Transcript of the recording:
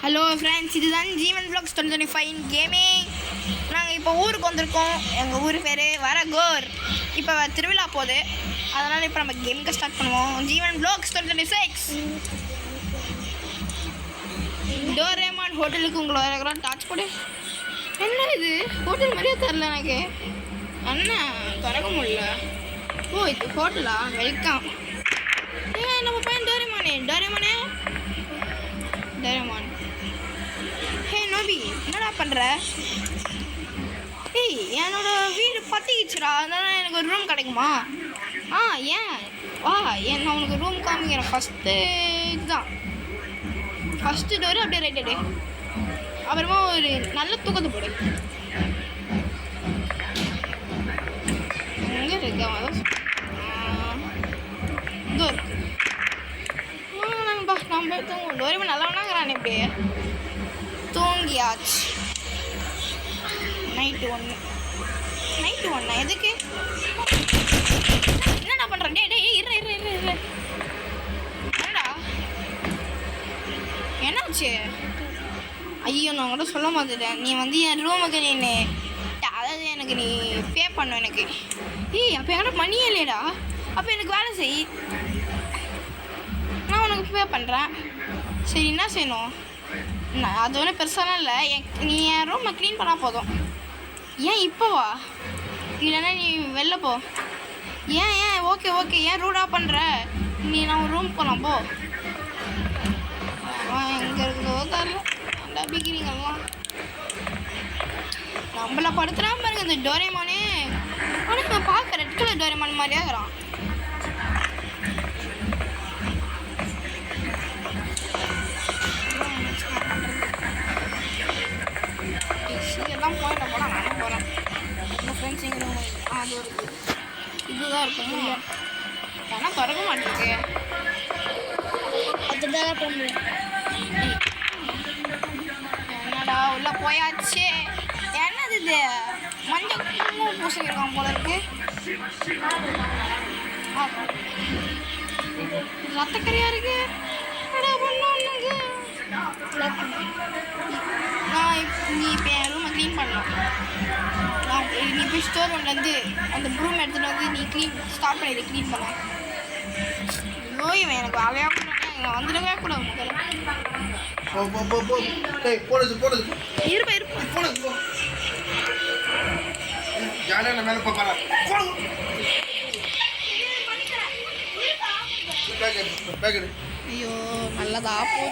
Hello friends, இதுதான் ஜீவன் vlogs 2025 gaming. நாங்கள் இப்போ ஊருக்கு வந்திருக்கோம். எங்கள் ஊர் பேர் வரகோர். இப்போ திருவிழா போகுது, அதனால் இப்போ நம்ம கேமுக்கு ஸ்டார்ட் பண்ணுவோம். ஜீவன் vlogs 2026. டோரேமான் ஹோட்டலுக்கு உங்களை வரக்கிறோம். டாச் போடு. என்ன இது ஹோட்டல் மாதிரியே தெரில எனக்கு. அண்ணா திறக்க முடியல. ஓ, இது ஹோட்டலா? வெல்கம். நம்ம பையன் டோரேமானே. ஹே நோபி, என்னடா பண்ணுற? ஏய், என்னோட வீடு பற்றிக்கிச்சுடா, அதனால எனக்கு ஒரு ரூம் கிடைக்குமா? ஏன் வா, நான் உனக்கு ரூம் காமிக்கிறேன். ஃபஸ்ட்டு டோரு அப்படியே ரைட் அடி. அப்புறமா ஒரு நல்ல தூக்கத்தை போடு. எங்கே இருக்கு இதோ இருக்கு. நம்ம தூங்கும். டோரிமான் நல்லவனாங்கிறான். இப்படி தூங்கியாச்சு. நைட்டு ஒன்று எதுக்கு? என்னடா பண்ணுறேன்? டே இரு. என்னடா என்னாச்சு? ஐயோ, நான் கூட சொல்ல மாட்டேன். நீ வந்து என் ரூமுக்கு அதாவது எனக்கு நீ பே பண்ண எனக்கு. அப்போ என்கிட்ட மணியே இல்லையடா. அப்போ எனக்கு வேலை செய், நான் உனக்கு பே பண்ணுறேன். சரி, என்ன செய்யணும்? அது ஒன்றும் பெருசாலாம் இல்லை. நீ என் ரூமை க்ளீன் பண்ணால் போதும். ஏன் இப்போ வா, இல்லைன்னா நீ வெளில போ. ஏன் ஓகே ஏன் ரூடாக பண்ணுற? நீ நான் ஒரு ரூம் போகலாம் போ. எங்கே இருக்குதோ தரல. டபிக்கிறீங்கலாம் நம்மளை படுத்துறாம பாருங்க இந்த டோரேமானே. ஆனால் நான் பார்க்க ரெட் கலர் டோரேமான் மாதிரியே இருக்கிறான். எல்லாம் போயிட நானும் போகிறேன். எங்கள் ஃப்ரெண்ட்ஸ் எங்கே அது ஒரு இதுதான் இருக்கும். ஆனால் திறக்க மாட்டேருக்கு. அதுதான் போக முடியும். என்னடா உள்ள போயாச்சு. என்னது இது? மஞ்சள் குங்குமம் பூசிக்கிருக்கான் போல இருக்கு. ரத்தக்கரையா இருக்கு. நீ இப்போ என் ரூமை க்ளீன் பண்ணலாம். நீ போய் ஸ்டோர் ரூம்லேருந்து அந்த ப்ரூம் எடுத்துகிட்டு வந்து நீ ஸ்டாப் பண்ணி க்ளீன் பண்ண. இவன் எனக்கு வேலையாக பண்ணுறேன். நான் வந்துடவே கூடாது. ஐயோ, நல்லதா போச்சு.